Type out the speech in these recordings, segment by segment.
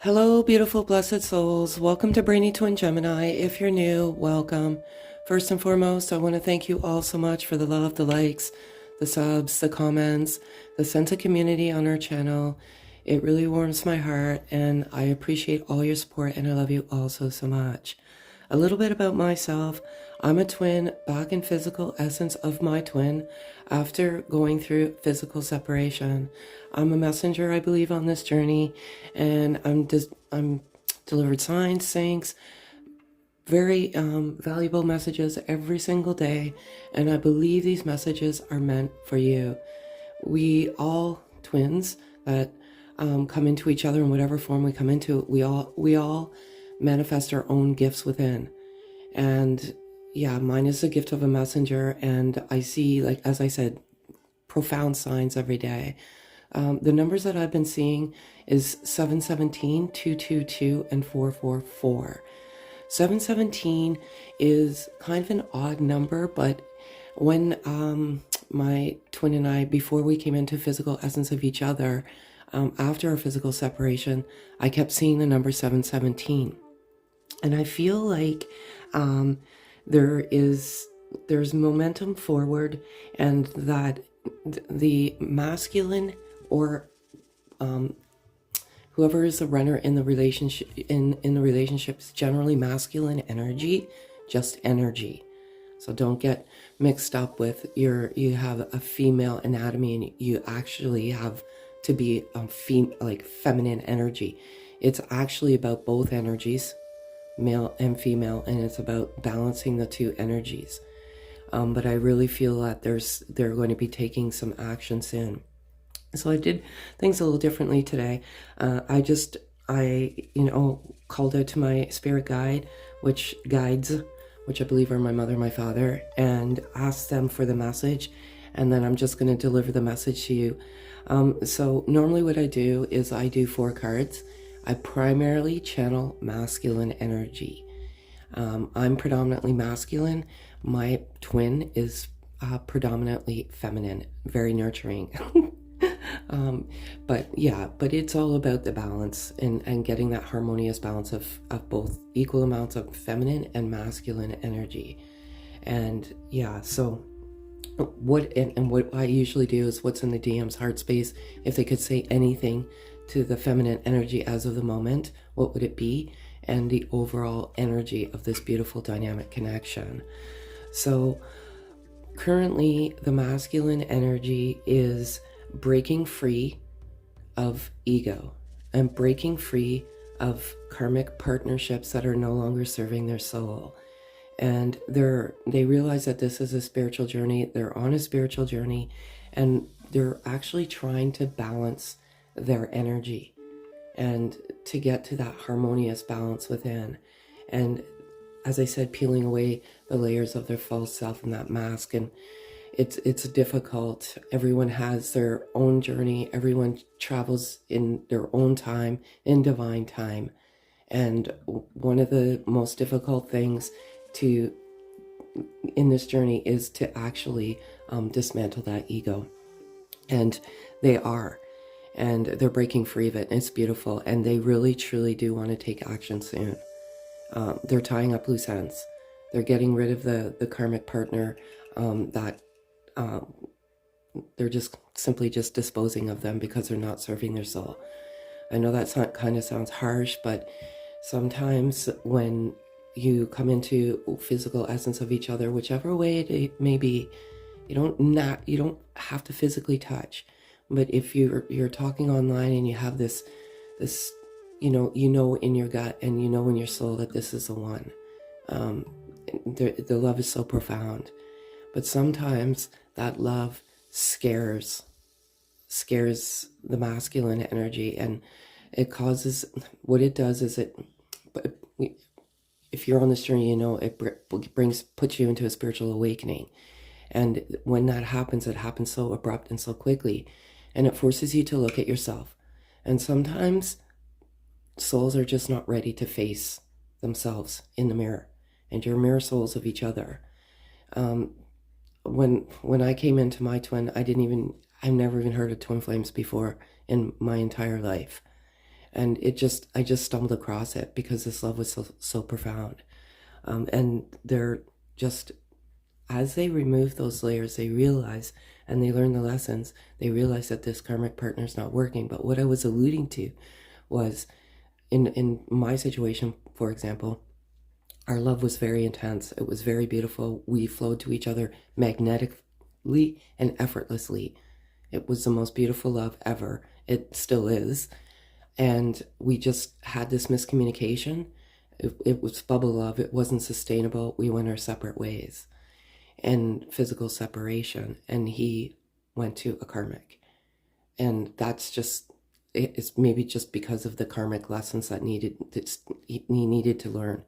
Hello, beautiful, blessed souls. Welcome to Brainy Twin Gemini. If you're new, welcome. First and foremost, I want to thank you all so much for the love, the likes, the subs, the comments, the sense of community on our channel. It really warms my heart, and I appreciate all your support, and I love you all so much. A little bit about myself. I'm a twin back in physical essence of my twin after going through physical separation. I'm a messenger, I believe, on this journey, and I'm delivered signs, syncs, very valuable messages every single day, and I believe these messages are meant for you. We all twins that come into each other in whatever form we come into, we all manifest our own gifts within. And yeah, mine is the gift of a messenger, and I see, like, as I said, profound signs every day. The numbers that I've been seeing is 717, 222, and 444. 717 is kind of an odd number, but when my twin and I, before we came into physical essence of each other, after our physical separation, I kept seeing the number 717. And I feel like there's momentum forward, and that the masculine, or whoever is the runner in the relationship, in the relationship, is generally masculine energy, just energy. So don't get mixed up with you have a female anatomy and you actually have to be like feminine energy. It's actually about both energies, male and female, and it's about balancing the two energies. But I really feel that they're going to be taking some action soon. So I did things a little differently today. I called out to my spirit guide, which I believe are my mother and my father, and asked them for the message, and then I'm just going to deliver the message to you. So normally what I do is I do 4 cards. I primarily channel masculine energy. I'm predominantly masculine. My twin is predominantly feminine, very nurturing. But it's all about the balance and getting that harmonious balance of both equal amounts of feminine and masculine energy. And yeah, so what I usually do is what's in the DM's heart space. If they could say anything to the feminine energy as of the moment, what would it be? And the overall energy of this beautiful dynamic connection. So currently the masculine energy is breaking free of ego and breaking free of karmic partnerships that are no longer serving their soul. And they realize that this is a spiritual journey. They're on a spiritual journey, and they're actually trying to balance their energy and to get to that harmonious balance within. And as I said, peeling away the layers of their false self and that mask. And it's difficult. Everyone has their own journey. Everyone travels in their own time, in divine time. And one of the most difficult things in this journey is to actually dismantle that ego. And they are. And they're breaking free of it. And it's beautiful. And they really, truly do want to take action soon. They're tying up loose ends. They're getting rid of the karmic partner that they're just simply just disposing of them because they're not serving their soul. I know that kind of sounds harsh, but sometimes when you come into physical essence of each other, whichever way it may be, you don't have to physically touch. But if you're talking online and you have this you know in your gut and you know in your soul that this is the one, the love is so profound. But sometimes that love scares the masculine energy, and it causes, what it does is if you're on this journey, it puts you into a spiritual awakening. And when that happens, it happens so abrupt and so quickly, and it forces you to look at yourself. And sometimes souls are just not ready to face themselves in the mirror, and you're mirror souls of each other. When I came into my twin, I've never even heard of twin flames before in my entire life. And I just stumbled across it because this love was so profound. And they're just, as they remove those layers, they realize, and they learn the lessons, they realize that this karmic partner is not working. But what I was alluding to was, in my situation, for example, our love was very intense. It was very beautiful. We flowed to each other magnetically and effortlessly. It was the most beautiful love ever. It still is. And we just had this miscommunication. It was bubble love. It wasn't sustainable. We went our separate ways and physical separation. And he went to a karmic. And that's just, it's maybe just because of the karmic lessons that he needed to learn.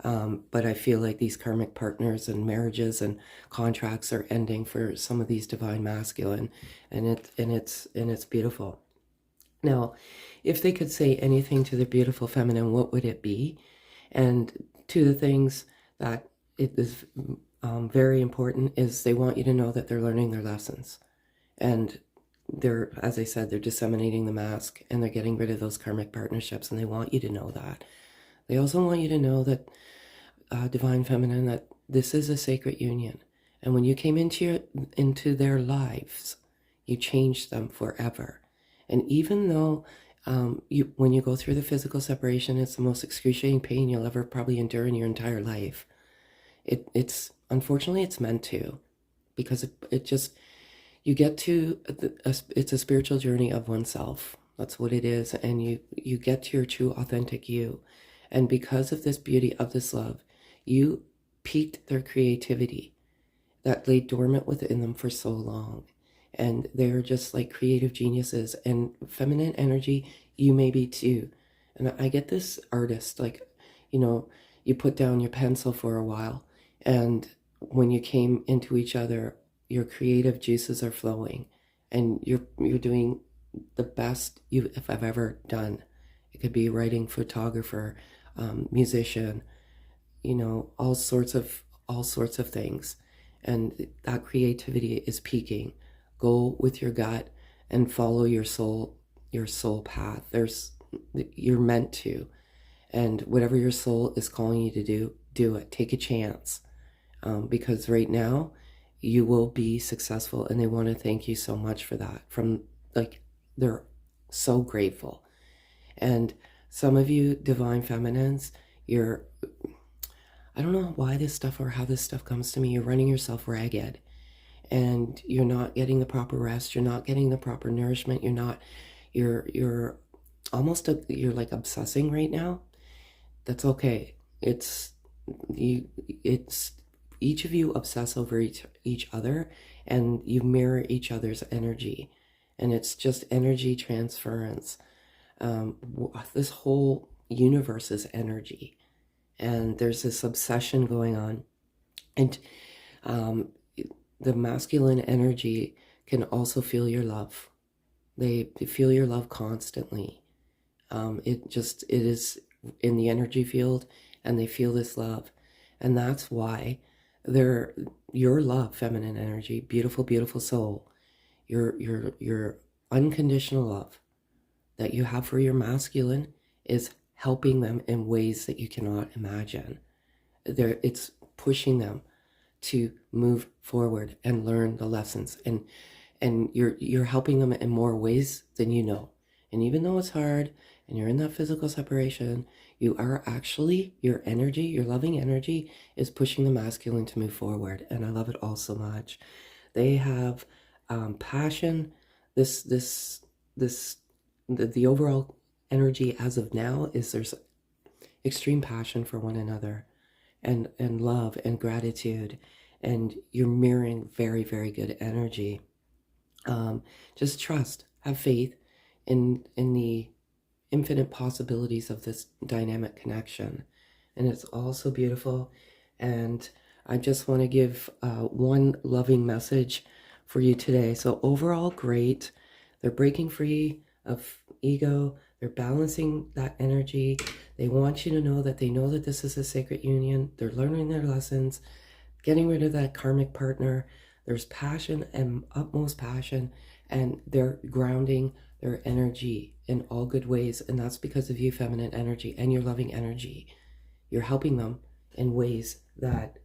But I feel like these karmic partners and marriages and contracts are ending for some of these divine masculine, and it's beautiful. Now, if they could say anything to the beautiful feminine, what would it be? And to the things that it is very important is they want you to know that they're learning their lessons, and they're, as I said, they're disseminating the mask and they're getting rid of those karmic partnerships, and they want you to know that. They also want you to know that, divine feminine, that this is a sacred union. And when you came into their lives, you changed them forever. And even though when you go through the physical separation, it's the most excruciating pain you'll ever probably endure in your entire life. It's unfortunately, it's meant to, because it just, you get to, it's a spiritual journey of oneself. That's what it is. And you get to your true authentic you. And because of this beauty of this love, you piqued their creativity that lay dormant within them for so long. And they're just like creative geniuses. And feminine energy, you may be too. And I get this artist, like, you put down your pencil for a while, and when you came into each other, your creative juices are flowing, and you're doing the best I've ever done. It could be writing, photographer, musician, all sorts of things. And that creativity is peaking. Go with your gut and follow your soul path. You're meant to. And whatever your soul is calling you to do it. Take a chance. Because right now you will be successful, and they want to thank you so much for that. They're so grateful. And some of you divine feminines, I don't know why this stuff or how this stuff comes to me. You're running yourself ragged, and you're not getting the proper rest. You're not getting the proper nourishment. You're like obsessing right now. That's okay. It's each of you obsess over each other, and you mirror each other's energy, and it's just energy transference. This whole universe is energy, and there's this obsession going on. And the masculine energy can also feel your love. They feel your love constantly. It is in the energy field, and they feel this love. And that's why your love, feminine energy, beautiful, beautiful soul, your unconditional love that you have for your masculine is helping them in ways that you cannot imagine. It's pushing them to move forward and learn the lessons, and you're helping them in more ways than you know. And even though it's hard and you're in that physical separation, you are actually, your energy, your loving energy is pushing the masculine to move forward. And I love it all so much. They have passion. The overall energy as of now is there's extreme passion for one another, and love and gratitude, and you're mirroring very, very good energy. Just trust, have faith in the infinite possibilities of this dynamic connection. And it's all so beautiful. And I just want to give one loving message for you today. So overall, great. They're breaking free of ego. They're balancing that energy. They want you to know that they know that this is a sacred union. They're learning their lessons, getting rid of that karmic partner. There's passion and utmost passion, and they're grounding their energy in all good ways. And that's because of you, feminine energy, and your loving energy. You're helping them in ways that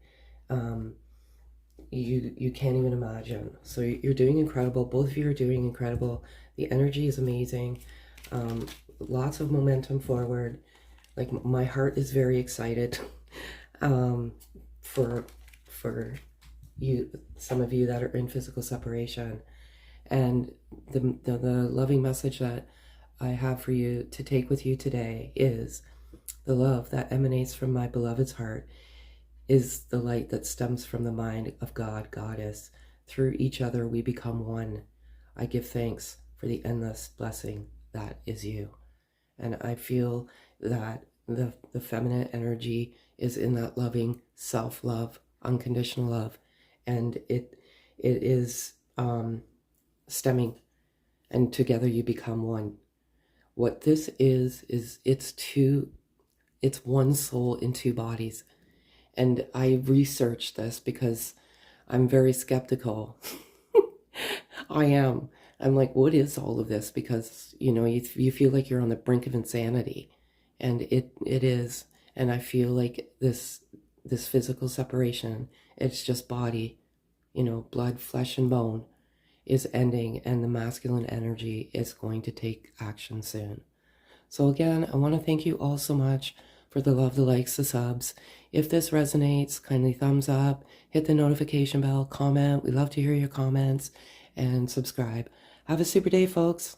you can't even imagine. So you're doing incredible. Both of you are doing incredible. The energy is amazing. Lots of momentum forward. Like, my heart is very excited for you, some of you that are in physical separation. And the loving message that I have for you to take with you today is the love that emanates from my beloved's heart is the light that stems from the mind of God, Goddess. Through each other, we become one. I give thanks for the endless blessing that is you. And I feel that the feminine energy is in that loving self-love, unconditional love. And it is stemming, and together you become one. What this is it's one soul in two bodies. And I researched this because I'm very skeptical. I am. I'm like, what is all of this? Because, you feel like you're on the brink of insanity. And it is. And I feel like this physical separation, it's just body, blood, flesh, and bone is ending, and the masculine energy is going to take action soon. So again, I want to thank you all so much for the love, the likes, the subs. If this resonates, kindly thumbs up, hit the notification bell, comment. We love to hear your comments, and subscribe. Have a super day, folks.